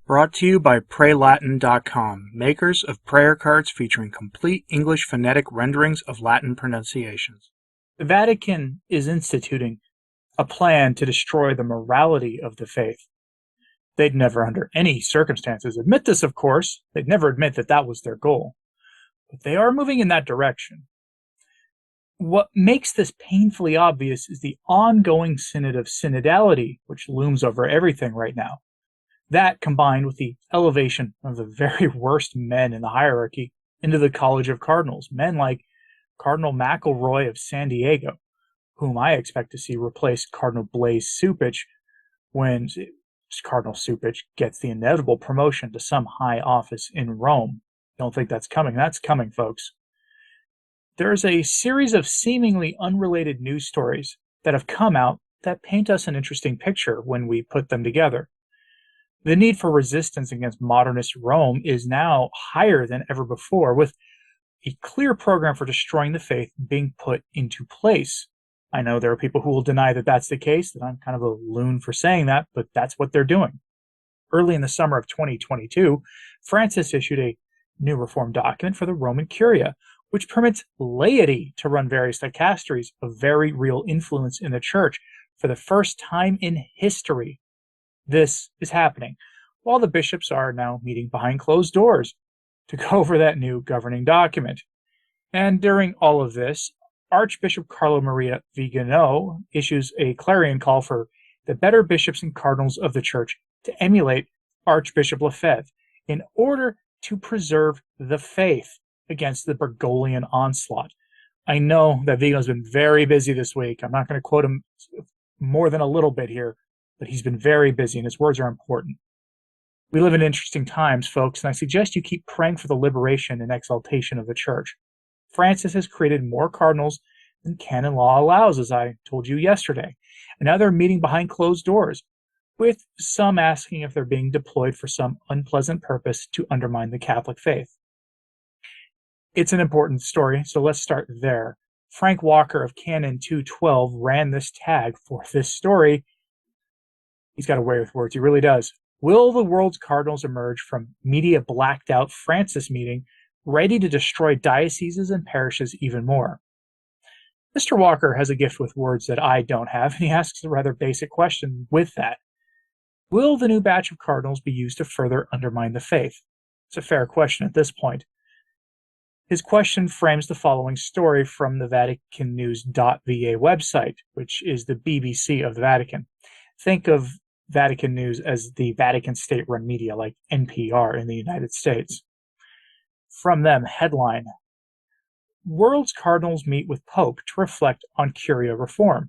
Brought to you by PrayLatin.com, makers of prayer cards featuring complete English phonetic renderings of Latin pronunciations. The Vatican is instituting a plan to destroy the morality of the faith. They'd never under any circumstances admit this, of course. They'd never admit that that was their goal. But they are moving in that direction. What makes this painfully obvious is the ongoing synod of synodality, which looms over everything right now. That, combined with the elevation of the very worst men in the hierarchy into the College of Cardinals, men like Cardinal McElroy of San Diego, whom I expect to see replace Cardinal Blaise Cupich when Cardinal Cupich gets the inevitable promotion to some high office in Rome. Don't think that's coming. That's coming, folks. There's a series of seemingly unrelated news stories that have come out that paint us an interesting picture when we put them together. The need for resistance against modernist Rome is now higher than ever before, with a clear program for destroying the faith being put into place. I know there are people who will deny that that's the case, that I'm kind of a loon for saying that, but that's what they're doing. Early in the summer of 2022, Francis issued a new reform document for the Roman Curia, which permits laity to run various dicasteries of very real influence in the church for the first time in history. This is happening while the bishops are now meeting behind closed doors to go over that new governing document. And during all of this, Archbishop Carlo Maria Vigano issues a clarion call for the better bishops and cardinals of the church to emulate Archbishop Lefebvre in order to preserve the faith against the Bergoglian onslaught. I know that Vigano's been very busy this week. I'm not going to quote him more than a little bit here, but he's been very busy, and his words are important. We live in interesting times, folks, and I suggest you keep praying for the liberation and exaltation of the church. Francis has created more cardinals than canon law allows, as I told you yesterday, and now they're meeting behind closed doors, with some asking if they're being deployed for some unpleasant purpose to undermine the Catholic faith. It's an important story, so let's start there. Frank Walker of Canon 212 ran this tag for this story. He's got a way with words, he really does. Will the world's cardinals emerge from media blacked out Francis meeting ready to destroy dioceses and parishes even more? Mr. Walker has a gift with words that I don't have, and he asks a rather basic question with that. Will the new batch of cardinals be used to further undermine the faith? It's a fair question at this point. His question frames the following story from the VaticanNews.va website, which is the BBC of the Vatican. Think of Vatican News as the Vatican state-run media like NPR in the United States. From them, headline, World's Cardinals meet with Pope to reflect on Curial reform.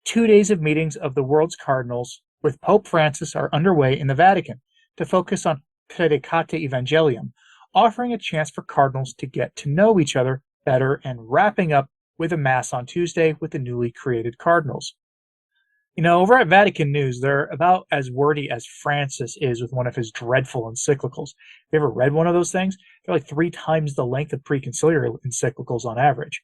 2 days of meetings of the world's cardinals with Pope Francis are underway in the Vatican to focus on Predicate Evangelium, offering a chance for cardinals to get to know each other better and wrapping up with a mass on Tuesday with the newly created cardinals. You know, over at Vatican News, they're about as wordy as Francis is with one of his dreadful encyclicals. Have you ever read one of those things? They're like 3 times the length of preconciliar encyclicals on average.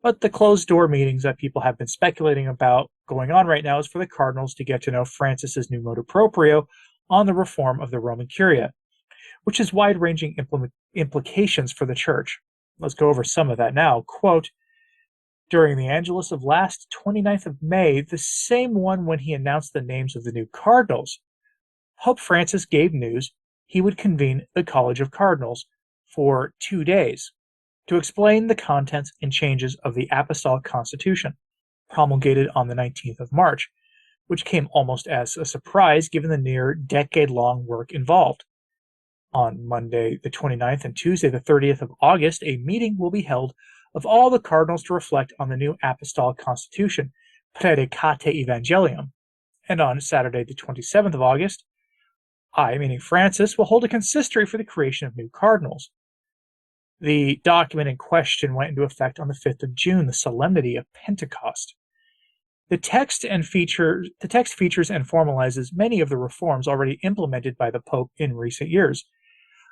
But the closed-door meetings that people have been speculating about going on right now is for the cardinals to get to know Francis's new motu proprio on the reform of the Roman Curia, which has wide-ranging implications for the church. Let's go over some of that now. Quote, during the Angelus of last 29th of May, the same one when he announced the names of the new cardinals, Pope Francis gave news he would convene the College of Cardinals for 2 days to explain the contents and changes of the Apostolic Constitution, promulgated on the 19th of March, which came almost as a surprise given the near decade-long work involved. On Monday the 29th and Tuesday the 30th of August, a meeting will be held of all the cardinals to reflect on the new Apostolic Constitution, Predicate Evangelium. And on Saturday the 27th of August, I, meaning Francis, will hold a consistory for the creation of new cardinals. The document in question went into effect on the 5th of June, the solemnity of Pentecost. The text features and formalizes many of the reforms already implemented by the Pope in recent years,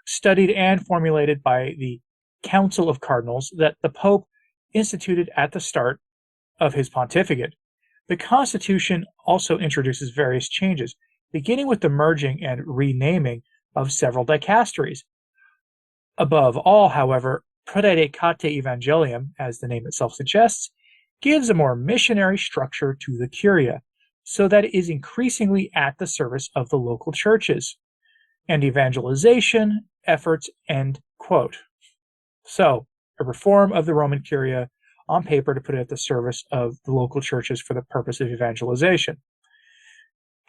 studied and formulated by the Council of Cardinals that the Pope instituted at the start of his pontificate. The Constitution also introduces various changes, beginning with the merging and renaming of several dicasteries. Above all, however, Predicate Evangelium, as the name itself suggests, gives a more missionary structure to the Curia, so that it is increasingly at the service of the local churches and evangelization efforts, end quote. So, a reform of the Roman Curia on paper to put it at the service of the local churches for the purpose of evangelization.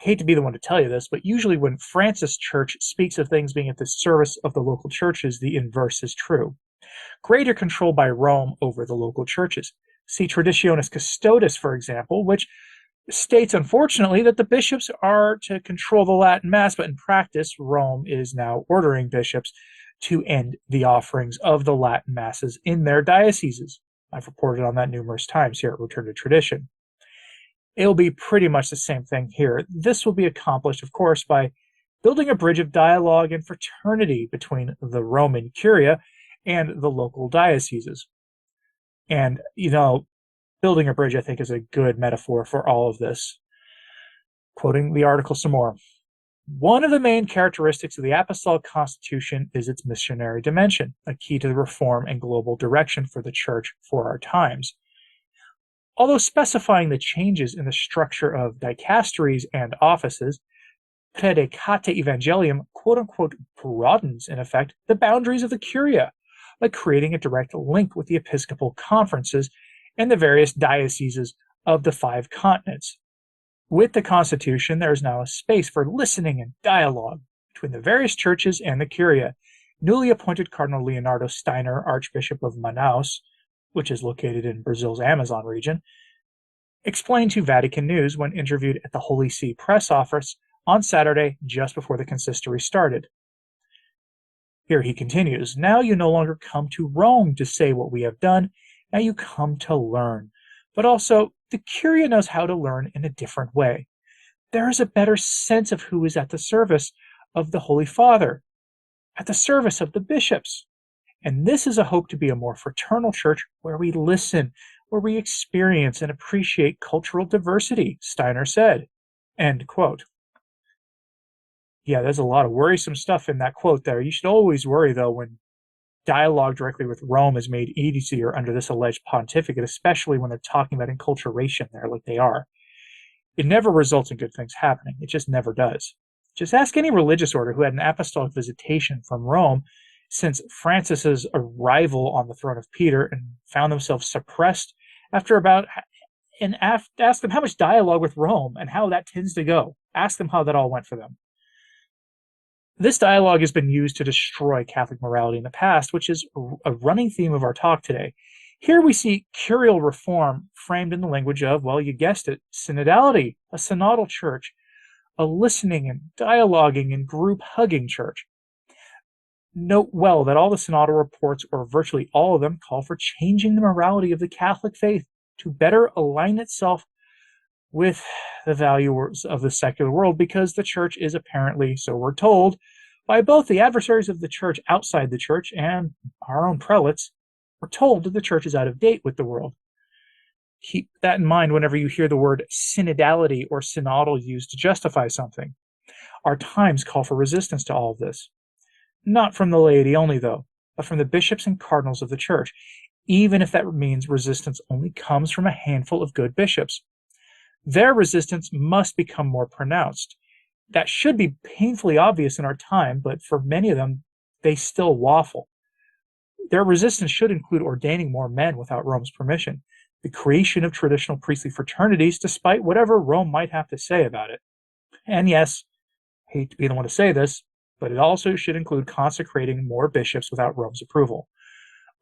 Hate to be the one to tell you this, but usually when Francis Church speaks of things being at the service of the local churches, the inverse is true. Greater control by Rome over the local churches. See Traditionis Custodes, for example, which states, unfortunately, that the bishops are to control the Latin Mass, but in practice, Rome is now ordering bishops to end the offerings of the Latin Masses in their dioceses. I've reported on that numerous times here at Return to Tradition. It'll be pretty much the same thing here. This will be accomplished, of course, by building a bridge of dialogue and fraternity between the Roman Curia and the local dioceses. And, building a bridge, I think, is a good metaphor for all of this. Quoting the article some more. One of the main characteristics of the Apostolic Constitution is its missionary dimension, a key to the reform and global direction for the Church for our times. Although specifying the changes in the structure of dicasteries and offices, Predicate Evangelium quote-unquote broadens, in effect, the boundaries of the Curia by creating a direct link with the episcopal conferences and the various dioceses of the 5 continents. With the Constitution, there is now a space for listening and dialogue between the various churches and the Curia. Newly appointed Cardinal Leonardo Stine, Archbishop of Manaus, which is located in Brazil's Amazon region, explained to Vatican News when interviewed at the Holy See press office on Saturday just before the consistory started. Here he continues, "Now you no longer come to Rome to say what we have done, now you come to learn. But also, the Curia knows how to learn in a different way. There is a better sense of who is at the service of the Holy Father, at the service of the bishops. And this is a hope to be a more fraternal church where we listen, where we experience and appreciate cultural diversity," Steiner said. End quote. Yeah, there's a lot of worrisome stuff in that quote there. You should always worry, though, when dialogue directly with Rome is made easier under this alleged pontificate, especially when they're talking about enculturation there like they are. It never results in good things happening. It just never does. Just ask any religious order who had an apostolic visitation from Rome since Francis's arrival on the throne of Peter and found themselves suppressed after ask them how much dialogue with Rome and how that tends to go. Ask them how that all went for them. This dialogue has been used to destroy Catholic morality in the past, which is a running theme of our talk today. Here we see Curial reform framed in the language of, well, you guessed it, synodality, a synodal church, a listening and dialoguing and group-hugging church. Note well that all the synodal reports, or virtually all of them, call for changing the morality of the Catholic faith to better align itself with the values of the secular world, because the church is apparently, so we're told, by both the adversaries of the church outside the church and our own prelates, we're told that the church is out of date with the world. Keep that in mind whenever you hear the word synodality or synodal used to justify something. Our times call for resistance to all of this. Not from the laity only, though, but from the bishops and cardinals of the church, even if that means resistance only comes from a handful of good bishops. Their resistance must become more pronounced. That should be painfully obvious in our time, but for many of them, they still waffle. Their resistance should include ordaining more men without Rome's permission, the creation of traditional priestly fraternities, despite whatever Rome might have to say about it. And yes, I hate to be the one to say this, but it also should include consecrating more bishops without Rome's approval.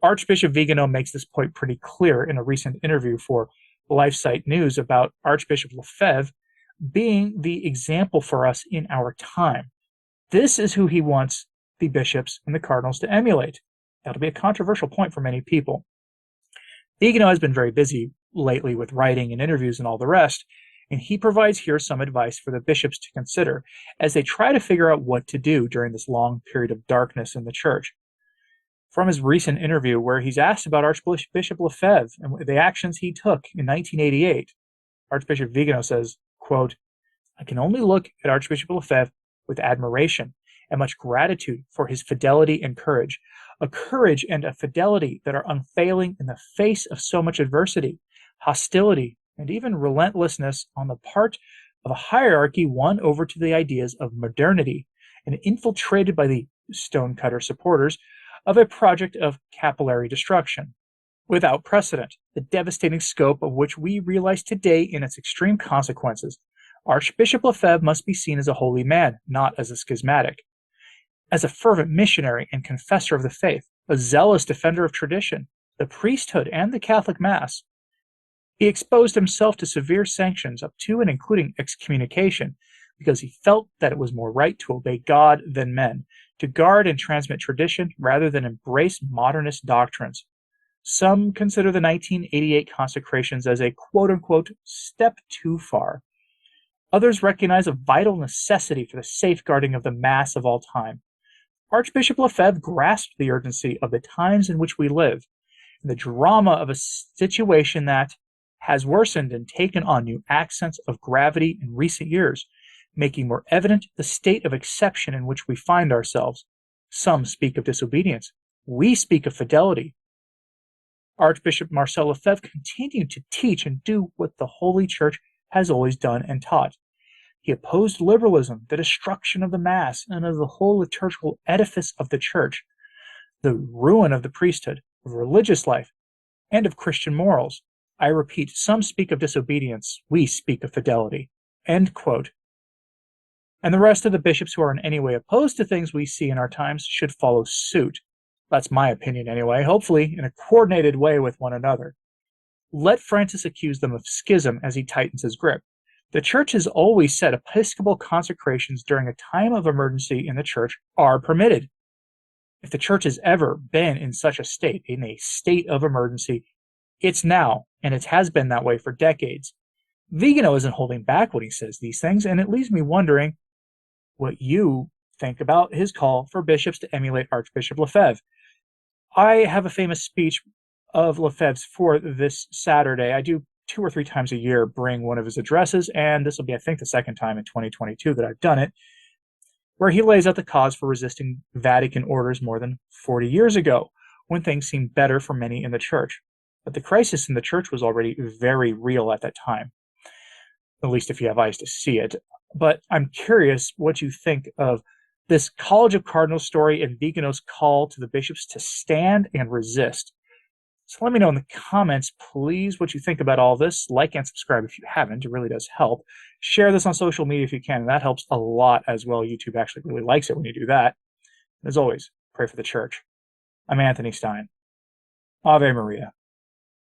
Archbishop Vigano makes this point pretty clear in a recent interview for LifeSite News about Archbishop Lefebvre being the example for us in our time. This is who he wants the bishops and the cardinals to emulate. That'll be a controversial point for many people. Vigano has been very busy lately with writing and interviews and all the rest, and he provides here some advice for the bishops to consider as they try to figure out what to do during this long period of darkness in the church. From his recent interview, where he's asked about Archbishop Lefebvre and the actions he took in 1988, Archbishop Vigano says, quote, I can only look at Archbishop Lefebvre with admiration and much gratitude for his fidelity and courage, a courage and a fidelity that are unfailing in the face of so much adversity, hostility, and even relentlessness on the part of a hierarchy won over to the ideas of modernity and infiltrated by the stonecutter supporters of a project of capillary destruction without precedent, the devastating scope of which we realize today in its extreme consequences. Archbishop Lefebvre must be seen as a holy man, not as a schismatic. As a fervent missionary and confessor of the faith, a zealous defender of tradition, the priesthood, and the Catholic Mass, he exposed himself to severe sanctions up to and including excommunication because he felt that it was more right to obey God than men, to guard and transmit tradition rather than embrace modernist doctrines. Some consider the 1988 consecrations as a quote-unquote step too far. Others recognize a vital necessity for the safeguarding of the Mass of all time. Archbishop Lefebvre grasped the urgency of the times in which we live, and the drama of a situation that has worsened and taken on new accents of gravity in recent years, making more evident the state of exception in which we find ourselves. Some speak of disobedience. We speak of fidelity. Archbishop Marcel Lefebvre continued to teach and do what the Holy Church has always done and taught. He opposed liberalism, the destruction of the Mass, and of the whole liturgical edifice of the Church, the ruin of the priesthood, of religious life, and of Christian morals. I repeat, some speak of disobedience, we speak of fidelity. End quote. And the rest of the bishops who are in any way opposed to things we see in our times should follow suit. That's my opinion anyway, hopefully in a coordinated way with one another. Let Francis accuse them of schism as he tightens his grip. The Church has always said episcopal consecrations during a time of emergency in the Church are permitted. If the Church has ever been in such a state, in a state of emergency, it's now, and it has been that way for decades. Vigano isn't holding back when he says these things, and it leaves me wondering what you think about his call for bishops to emulate Archbishop Lefebvre. I have a famous speech of Lefebvre's for this Saturday. I do 2 or 3 times a year bring one of his addresses, and this will be, I think, the second time in 2022 that I've done it, where he lays out the cause for resisting Vatican orders more than 40 years ago, when things seemed better for many in the Church. But the crisis in the Church was already very real at that time, at least if you have eyes to see it. But I'm curious what you think of this College of Cardinals story and Vigano's call to the bishops to stand and resist. So let me know in the comments, please, what you think about all this. Like and subscribe if you haven't. It really does help. Share this on social media if you can, and that helps a lot as well. YouTube actually really likes it when you do that. As always, pray for the Church. I'm Anthony Stine. Ave Maria.